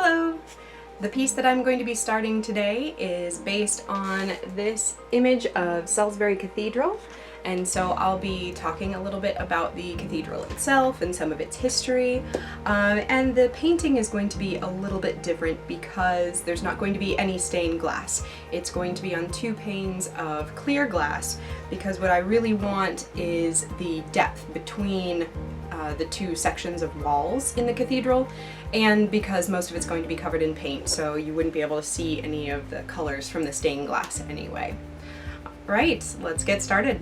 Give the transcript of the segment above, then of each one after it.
Hello! The piece that I'm going to be starting today is based on this image of Salisbury Cathedral, and so I'll be talking a little bit about the cathedral itself and some of its history, and the painting is going to be a little bit different because there's not going to be any stained glass. It's going to be on two panes of clear glass because what I really want is the depth between the two sections of walls in the cathedral, and because most of it's going to be covered in paint, so you wouldn't be able to see any of the colors from the stained glass anyway. Right, let's get started.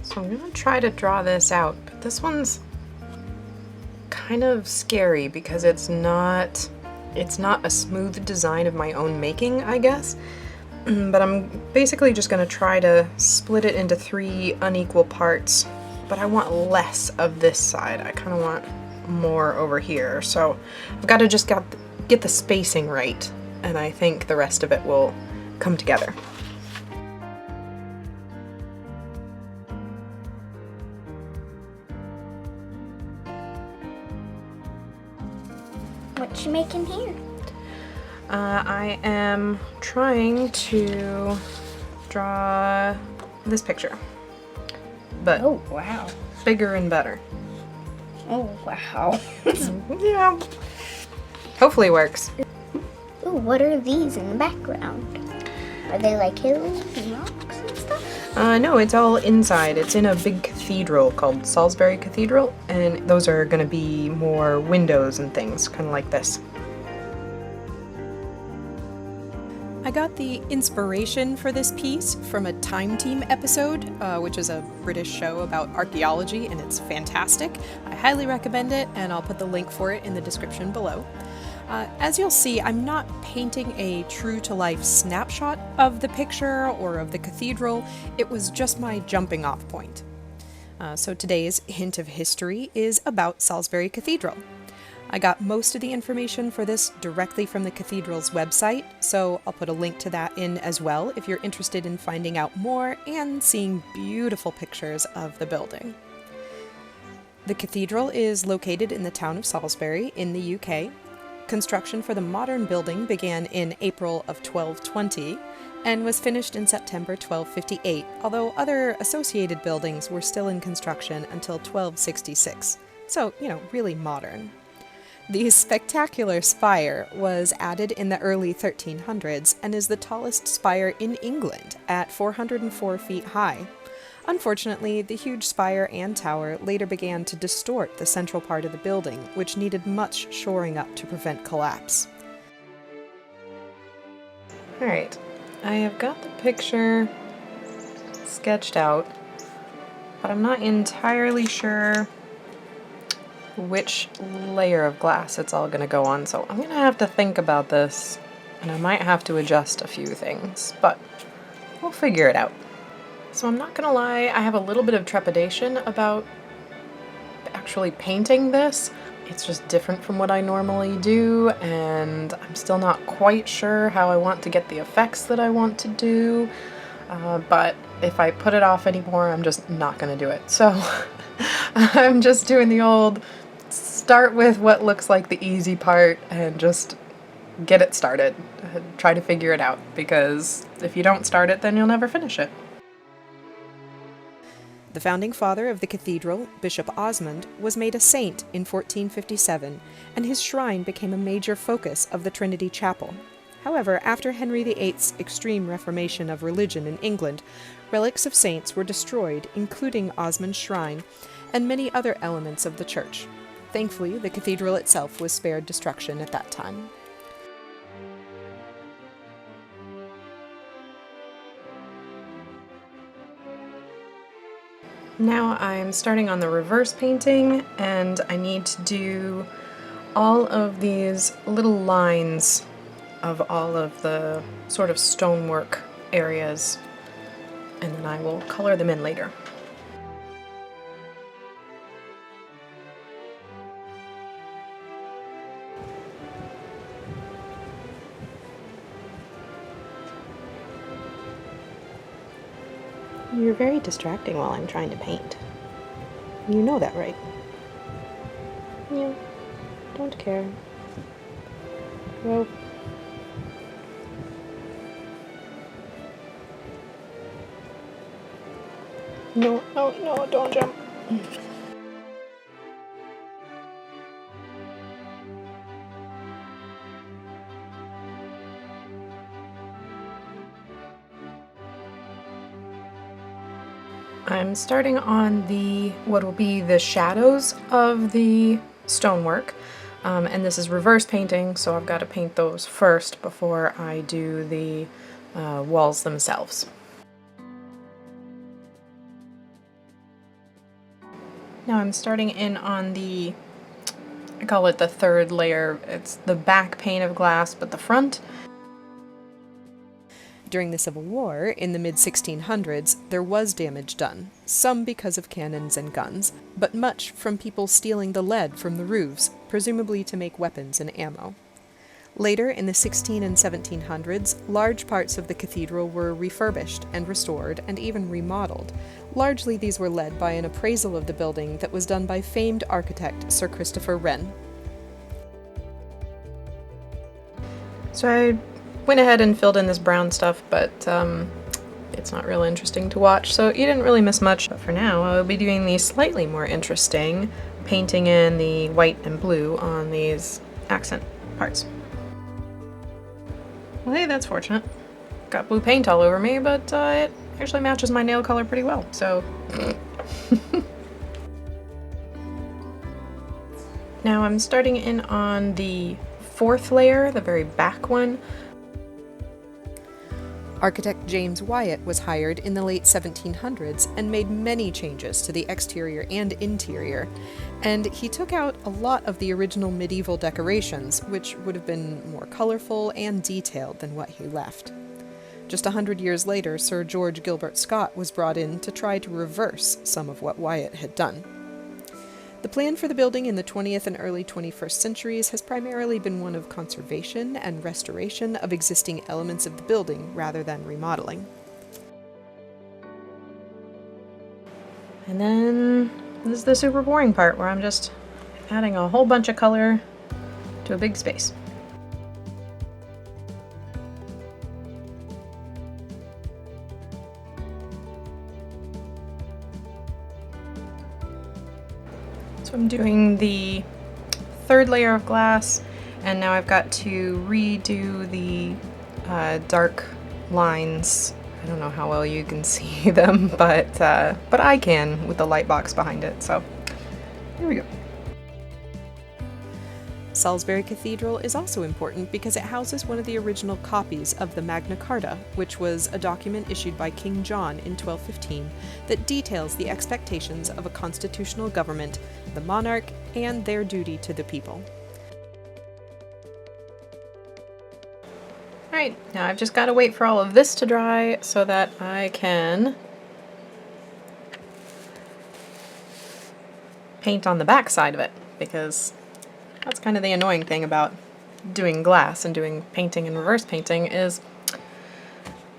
So I'm gonna try to draw this out, but this one's kind of scary because it's not a smooth design of my own making, I guess. But I'm basically just going to try to split it into three unequal parts, but I want less of this side. I kind of want more over here, so I've got to just get the spacing right, and I think the rest of it will come together. What you making here? I am trying to draw this picture, but Oh, wow. bigger and better. Oh, wow. Yeah. Hopefully it works. Ooh, what are these in the background? Are they like hills and rocks and stuff? No, it's all inside. It's in a big cathedral called Salisbury Cathedral, and those are going to be more windows and things, kind of like this. I got the inspiration for this piece from a Time Team episode, which is a British show about archaeology, and it's fantastic. I highly recommend it, and I'll put the link for it in the description below. As you'll see, I'm not painting a true-to-life snapshot of the picture or of the cathedral. It was just my jumping-off point. So today's hint of history is about Salisbury Cathedral. I got most of the information for this directly from the cathedral's website, so I'll put a link to that in as well if you're interested in finding out more and seeing beautiful pictures of the building. The cathedral is located in the town of Salisbury in the UK. Construction for the modern building began in April of 1220 and was finished in September 1258, although other associated buildings were still in construction until 1266. So, really modern. The spectacular spire was added in the early 1300s and is the tallest spire in England at 404 feet high. Unfortunately, the huge spire and tower later began to distort the central part of the building, which needed much shoring up to prevent collapse. Alright, I have got the picture sketched out, but I'm not entirely sure which layer of glass it's all going to go on, so I'm going to have to think about this, and I might have to adjust a few things, but we'll figure it out. So I'm not going to lie, I have a little bit of trepidation about actually painting this. It's just different from what I normally do, and I'm still not quite sure how I want to get the effects that I want to do, but if I put it off anymore, I'm just not going to do it. So I'm just doing the old start with what looks like the easy part and just get it started. Try to figure it out, because if you don't start it, then you'll never finish it. The founding father of the cathedral, Bishop Osmond, was made a saint in 1457, and his shrine became a major focus of the Trinity Chapel. However, after Henry VIII's extreme reformation of religion in England, relics of saints were destroyed, including Osmond's shrine, and many other elements of the church. Thankfully, the cathedral itself was spared destruction at that time. Now I'm starting on the reverse painting, and I need to do all of these little lines of all of the sort of stonework areas, and then I will color them in later. You're very distracting while I'm trying to paint. You know that, right? Yeah, don't care. Well. No, no, no, don't jump. I'm starting on what will be the shadows of the stonework, and this is reverse painting, so I've got to paint those first before I do the walls themselves. Now I'm starting in on I call it the third layer. It's the back pane of glass, but the front. During the Civil War, in the mid-1600s, there was damage done, some because of cannons and guns, but much from people stealing the lead from the roofs, presumably to make weapons and ammo. Later, in the 16 and 1700s, large parts of the cathedral were refurbished and restored and even remodeled. Largely these were led by an appraisal of the building that was done by famed architect Sir Christopher Wren. So I went ahead and filled in this brown stuff, but it's not really interesting to watch, so you didn't really miss much. But for now, I'll be doing the slightly more interesting, painting in the white and blue on these accent parts. Well, hey, that's fortunate. Got blue paint all over me, but it actually matches my nail color pretty well, so... Now I'm starting in on the fourth layer, the very back one. Architect James Wyatt was hired in the late 1700s and made many changes to the exterior and interior, and he took out a lot of the original medieval decorations, which would have been more colorful and detailed than what he left. Just 100 years later, Sir George Gilbert Scott was brought in to try to reverse some of what Wyatt had done. The plan for the building in the 20th and early 21st centuries has primarily been one of conservation and restoration of existing elements of the building rather than remodeling. And then this is the super boring part where I'm just adding a whole bunch of color to a big space. So I'm doing the third layer of glass, and now I've got to redo the dark lines. I don't know how well you can see them, but I can with the light box behind it, so here we go. Salisbury Cathedral is also important because it houses one of the original copies of the Magna Carta, which was a document issued by King John in 1215 that details the expectations of a constitutional government, the monarch, and their duty to the people. Alright, now I've just got to wait for all of this to dry so that I can paint on the back side of it, because that's kind of the annoying thing about doing glass and doing painting and reverse painting is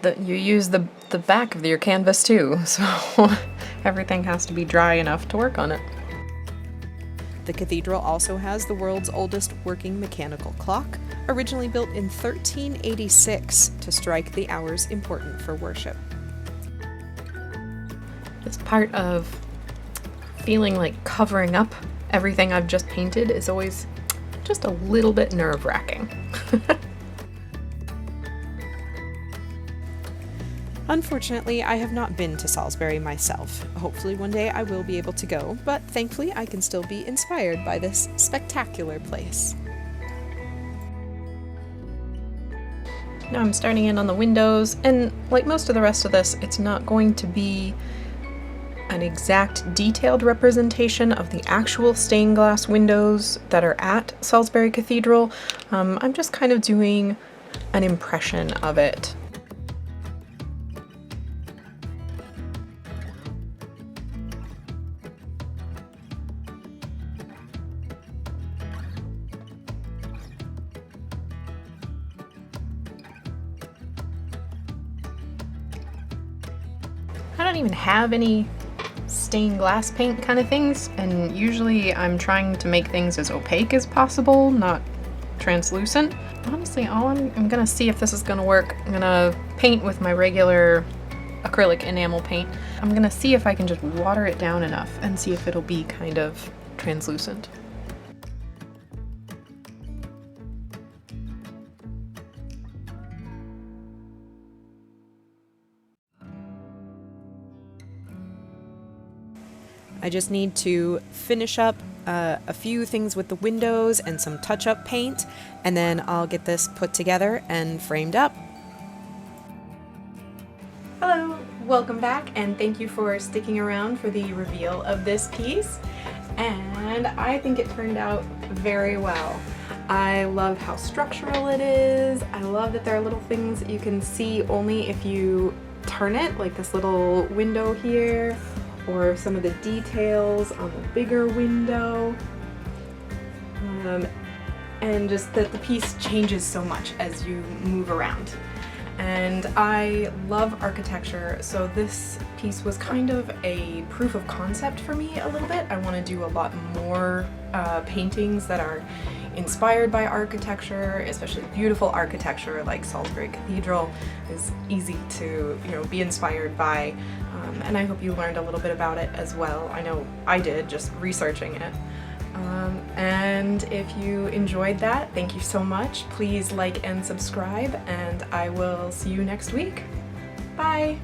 that you use the back of your canvas too, so everything has to be dry enough to work on it. The cathedral also has the world's oldest working mechanical clock, originally built in 1386 to strike the hours important for worship. It's part of feeling like covering up everything I've just painted is always just a little bit nerve-wracking. Unfortunately, I have not been to Salisbury myself. Hopefully one day I will be able to go, but thankfully I can still be inspired by this spectacular place. Now I'm starting in on the windows, and like most of the rest of this, it's not going to be an exact detailed representation of the actual stained glass windows that are at Salisbury Cathedral. I'm just kind of doing an impression of it. I don't even have any stained glass paint kind of things, and usually I'm trying to make things as opaque as possible, not translucent. Honestly, I'm gonna see if this is gonna work. I'm gonna paint with my regular acrylic enamel paint. I'm gonna see if I can just water it down enough and see if it'll be kind of translucent. I just need to finish up a few things with the windows and some touch-up paint, and then I'll get this put together and framed up. Hello, welcome back, and thank you for sticking around for the reveal of this piece. And I think it turned out very well. I love how structural it is. I love that there are little things that you can see only if you turn it, like this little window here, or some of the details on the bigger window. And just that the piece changes so much as you move around. And I love architecture, so this piece was kind of a proof of concept for me a little bit. I want to do a lot more paintings that are inspired by architecture, especially beautiful architecture like Salisbury Cathedral is easy to, be inspired by. And I hope you learned a little bit about it as well. I know I did, just researching it. And if you enjoyed that, thank you so much. Please like and subscribe, and I will see you next week. Bye!